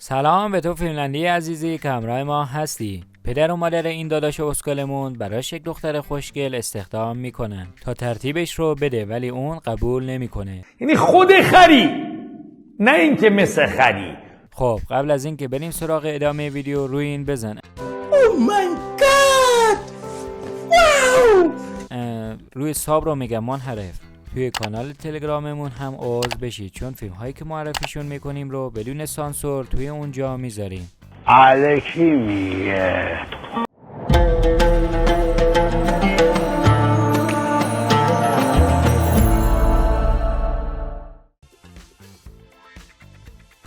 سلام به تو فنلندی عزیزی که همراه ما هستی. پدر و مادر این داداش اسکلمون براش یک دختر خوشگل استخدام میکنن تا ترتیبش رو بده، ولی اون قبول نمیکنه. یعنی خود خری، نه اینکه مثل خری. خب قبل از این که بریم سراغ ادامه ویدیو روی این بزن. Oh my god! Wow! روی ساب رو میگم منحرف. توی کانال تلگراممون هم عضو بشید، چون فیلم هایی که معرفیشون میکنیم رو بدون سانسور توی اونجا میذاریم. الکی میگه.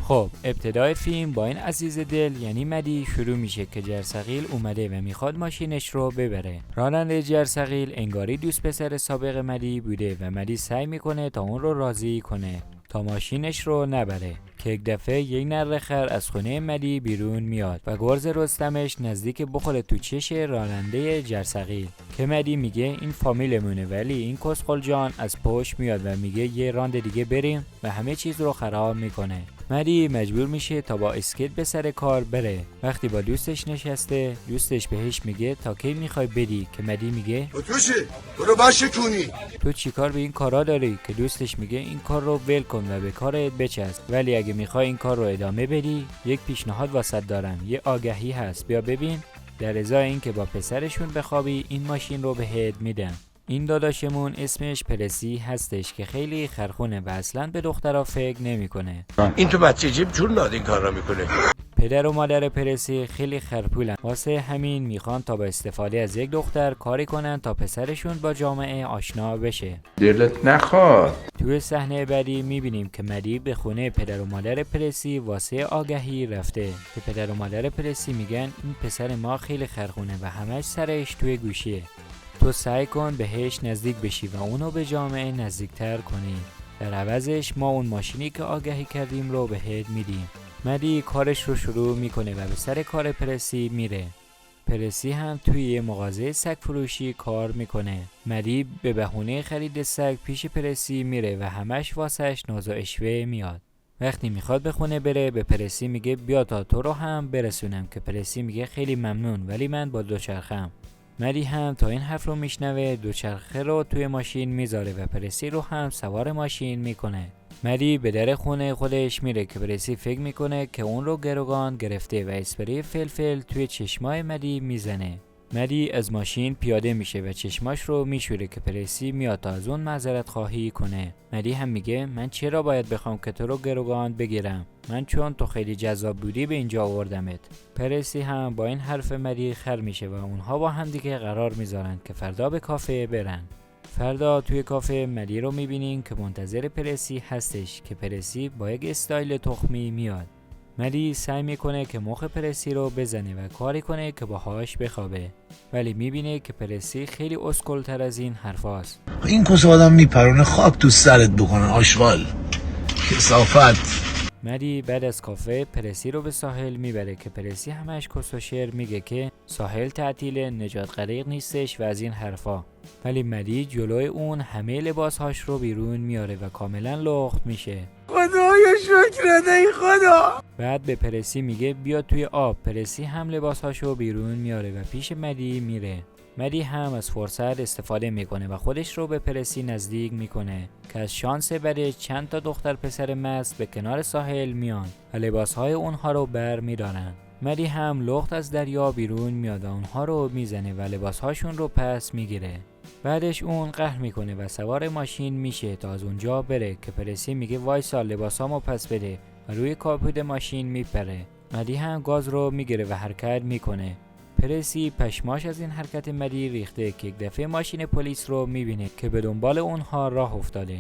خب ابتدای فیلم با این عزیز دل یعنی مدی شروع میشه که جرثقیل اومده و میخواد ماشینش رو ببره. راننده جرثقیل انگاری دوست پسر سابق مدی بوده و مدی سعی میکنه تا اون رو راضی کنه تا ماشینش رو نبره، که یک دفعه یک نره خر از خونه مدی بیرون میاد و گرز رستمش نزدیک بخوره تو چش راننده جرثقیل، که مدی میگه این فامیلمونه، ولی این کسخل جان از پشت میاد و میگه یه راند دیگه بریم و همه چیز رو خراب میکنه. مدی مجبور میشه تا با اسکیت به سر کار بره. وقتی با دوستش نشسته، دوستش بهش میگه تا کی میخوای بدی، که مدی میگه توشه برو بشکونی. تو چیکار به این کارا داری، که دوستش میگه این کار رو ول کن و به کارت بچسب، ولی اگه میخوای این کار رو ادامه بدی یک پیشنهاد واسط دارم، یه آگهی هست، بیا ببین. در ازای این که با پسرشون بخوابی این ماشین رو بهت میدن. این داداشمون اسمش پرسی هستش که خیلی خرخونه و اصلا به دخترها فکر نمیکنه. این تو بچه جیب جور ناد این کار را میکنه. پدر و مادر پرسی خیلی خرپولن، واسه همین میخوان تا با استفاده از یک دختر کاری کنن تا پسرشون با جامعه آشنا بشه. دلت نخواد. توی صحنه بعدی میبینیم که مدی به خونه پدر و مادر پرسی واسه آگهی رفته، که پدر و مادر پرسی میگن این پسر ما خیلی خرخونه و همش سرش توی گوشیه، تو سعی کن بهش نزدیک بشی و اونو به جامعه نزدیکتر کنی، در عوضش ما اون ماشینی که آگهی کردیم رو بهت میدیم. مدی کارش رو شروع میکنه و به سر کار پرسی میره. پرسی هم توی یه مغازه سگ فروشی کار میکنه. مدی به بهونه خرید سگ پیش پرسی میره و همش واسش ناز و اشوه میاد. وقتی میخواد به خونه بره به پرسی میگه بیا تا تو رو هم برسونم، که پرسی میگه خیلی ممنون ولی من با دوچرخه‌ام. مدی هم تا این حرف رو میشنوه دوچرخه رو توی ماشین میذاره و پرسی رو هم سوار ماشین میکنه. مدی به در خونه خودش میره که پرسی فکر میکنه که اون رو گروگان گرفته و اسپری فلفل توی چشمای مدی میزنه. مدی از ماشین پیاده میشه و چشماش رو میشوره که پرسی میاد تا از اون معذرت خواهی کنه. مدی هم میگه من چرا باید بخوام که تو رو گروگان بگیرم، من چون تو خیلی جذاب بودی به اینجا آوردمت. پرسی هم با این حرف مدی خر میشه و اونها با هم دیگه قرار میذارن که فردا به کافه برن. فردا توی کافه مدی رو میبینین که منتظر پرسی هستش، که پرسی با یک استایل تخمی میاد. مدی سعی میکنه که مخ پرسی رو بزنه و کاری کنه که باهاش بخوابه، ولی میبینه که پرسی خیلی اسکل‌تر از این حرفاست. این کس آدم میپرونه خاک تو سرت بکنه آشغال کثافت. مدی بعد از کافه پرسی رو به ساحل میبره که پرسی همش کس و شعر میگه که ساحل تعطیل، نجات غریق نیستش و از این حرفا، ولی مدی جلوی اون همه لباسهاش رو بیرون میاره و کاملا لخت میشه. خدایا شکرت ای خدا. بعد به پرسی میگه بیا توی آب. پرسی هم لباسهاشو بیرون میاره و پیش مدی میره. مدی هم از فرصت استفاده میکنه و خودش رو به پرسی نزدیک میکنه که از شانس بده چند تا دختر پسر مست به کنار ساحل میان و لباسهای اونها رو بر میدارن. مدی هم لخت از دریا بیرون میاد و اونها رو میزنه و لباسهاشون رو پس میگیره. بعدش اون قهر میکنه و سوار ماشین میشه تا از اونجا بره، که پرسی میگه وایسا لباسامو پس بده و روی کاپوت ماشین میپره. مدی هم گاز رو میگیره و حرکت میکنه. پرسی پشماش از این حرکت مدی ریخته که یک دفعه ماشین پلیس رو میبینه که به دنبال اونها راه افتاده.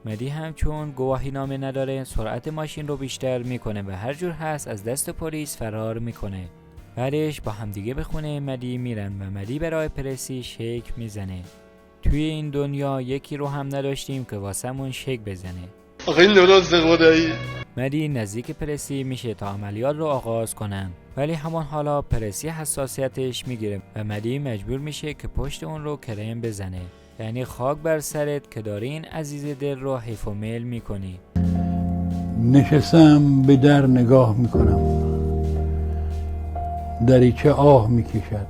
مدی هم چون گواهی نامه نداره سرعت ماشین رو بیشتر میکنه و هر جور هست از دست پلیس فرار میکنه. بعدش با همدیگه به خونه مدی میرن و مدی برای پرسی شیک میزنه. توی این دنیا یکی رو هم نداشتیم که واسمون شیک بزنه. آخه این درست خدایی. مدی نزدیک پرسی میشه تا عملیات رو آغاز کنن، ولی همان حالا پرسی حساسیتش میگیره و مدی مجبور میشه که پشت اون رو کرم بزنه، یعنی خاک بر سرت که داری این عزیز دل رو حیف و میل میکنی. نشستم به در نگاه میکنم، دریچه آه میکشد.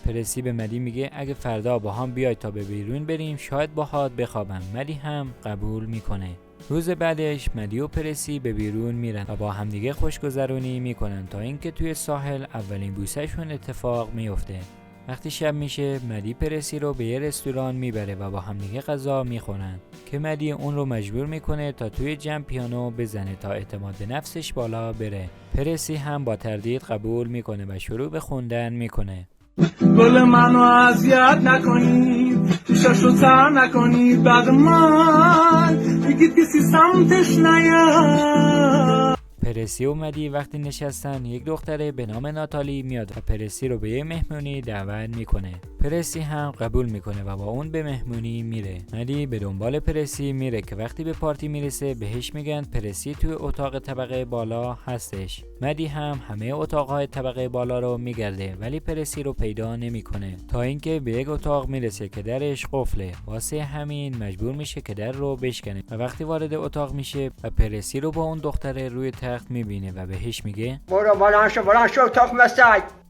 پرسی به مدی میگه اگه فردا با هم بیای تا به بیرون بریم شاید باهات بخوابم. مدی هم قبول میکنه. روز بعدش مدی و پرسی به بیرون میرن و با همدیگه خوشگذرونی میکنن تا اینکه توی ساحل اولین بوسه‌شون اتفاق میفته. وقتی شب میشه مدی پرسی رو به یه رستوران میبره و با همدیگه غذا میخورن که مدی اون رو مجبور میکنه تا توی جمع پیانو بزنه تا اعتماد به نفسش بالا بره. پرسی هم با تردید قبول میکنه و شروع به خوندن میکنه. گل منو اذیت نکنید، پیشاشو تر نکنید، بعد من بگید کسی سمتش نیاد. پرسی و مدی وقتی نشستن یک دختره به نام ناتالی میاد و پرسی رو به یه مهمونی دعوت میکنه. پرسی هم قبول میکنه و با اون به مهمونی میره. مدی به دنبال پرسی میره که وقتی به پارتی میرسه بهش میگن پرسی توی اتاق طبقه بالا هستش. مدی هم همه اتاقهای طبقه بالا رو میگرده ولی پرسی رو پیدا نمیکنه تا اینکه به یک اتاق میرسه که درش قفله. واسه همین مجبور میشه که در رو بشکنه و وقتی وارد اتاق میشه و پرسی رو با اون دختره روی تخت میبینه و بهش میگه برو بلند شو اتاق مسته.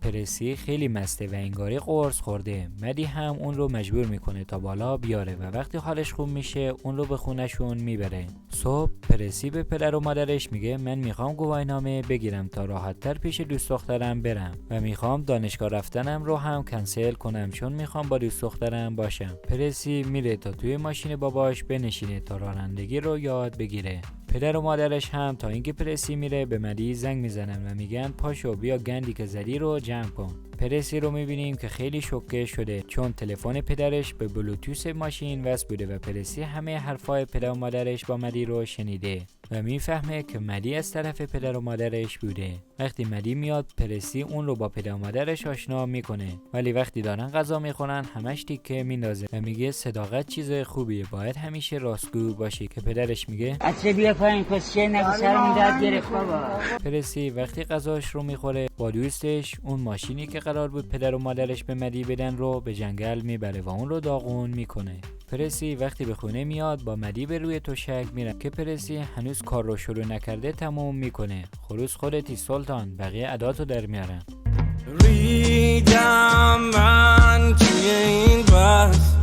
پرسی خیلی مسته و انگاری قرص خورده. مدی هم اون رو مجبور میکنه تا بالا بیاره و وقتی حالش خوب میشه اون رو به خونشون میبره. صبح پرسی به پدر و مادرش میگه من میخوام گواهینامه بگیرم تا راحت‌تر پیش دوست دخترم برم و میخوام دانشگاه رفتنم رو هم کنسل کنم چون میخوام با دوست دخترم باشم. پرسی میره تا توی ماشین باباش بنشینه تا رانندگی رو یاد بگیره. پدر و مادرش هم تا اینکه پرسی میره به مدی زنگ میزنن و میگن پاشو بیا گندی که زدی رو جمع کن. پرسی رو میبینیم که خیلی شوکه شده چون تلفن پدرش به بلوتوث ماشین وصل بوده و پرسی همه حرفای پدر و مادرش با مدی رو شنیده و میفهمه که مدی از طرف پدر و مادرش بوده. وقتی مدی میاد پرسی اون رو با پدر و مادرش آشنا میکنه ولی وقتی دارن غذا میخورن همش تیکه میندازه و میگه صداقت چیز خوبیه، باید همیشه راستگو باشی که پدرش میگه اصلا بیا پایین کسچه نگو سرمون درد گرفت بابا. پرسی وقتی غذاش رو میخوره با دوستش اون ماشینی که قرار بود پدر و مادرش به مدی بدن رو به جنگل میبره و اون رو داغون میکنه. پرسی وقتی به خونه میاد با مدی به روی تشک میره که پرسی هنوز کار رو شروع نکرده تموم میکنه. خروس خودتی سلطان، بقیه اداتو در میارن. ریدم من توی این بس.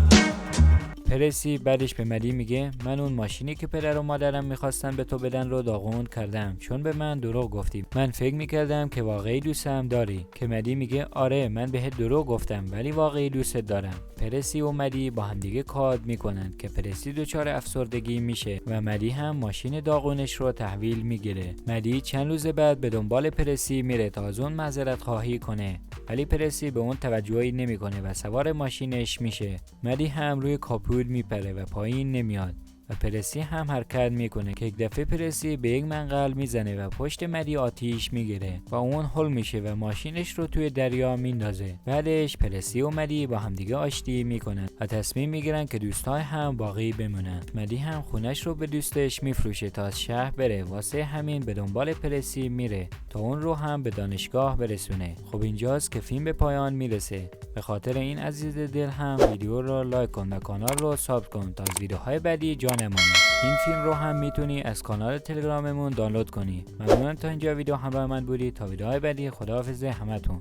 پرسی بعدش به مدی میگه من اون ماشینی که پدر و مادرم میخواستن به تو بدن رو داغون کردم چون به من دروغ گفتی. من فکر میکردم که واقعی دوستم داری. که مدی میگه آره من بهت دروغ گفتم ولی واقعی دوستت دارم. پرسی و مدی با همدیگه کاد میکنن که پرسی دچار افسردگی میشه و مدی هم ماشین داغونش رو تحویل میگیره. مدی چند روز بعد به دنبال پرسی میره تا از اون معذرت خواهی کنه ولی پرسی به اون توجهی نمیکنه و سوار ماشینش میشه. مدی هم روی کاپوت میپره و پایین نمیاد و پرسی هم حرکت میکنه که یک دفعه پرسی به یک منقل میزنه و پشت مدی آتیش میگیره و اون هل میشه و ماشینش رو توی دریا میندازه. بعدش پرسی و مدی با همدیگه آشتی میکنن و تصمیم میگیرن که دوستای هم باقی بمونن. مدی هم خونش رو به دوستش میفروشه تا از شهر بره. واسه همین به دنبال پرسی میره تا اون رو هم به دانشگاه برسونه. خب اینجاست که فیلم به پایان میرسه. به خاطر این عزیز دل هم ویدیو رو لایک کن و کانال رو سابسکرایب کن تا از ویدیوهای بعدی جا نمونی. این فیلم رو هم میتونی از کانال تلگراممون دانلود کنی. ممنونم تا اینجا ویدیو همراه من بودی. تا ویدیوهای بعدی خداحافظ همتون.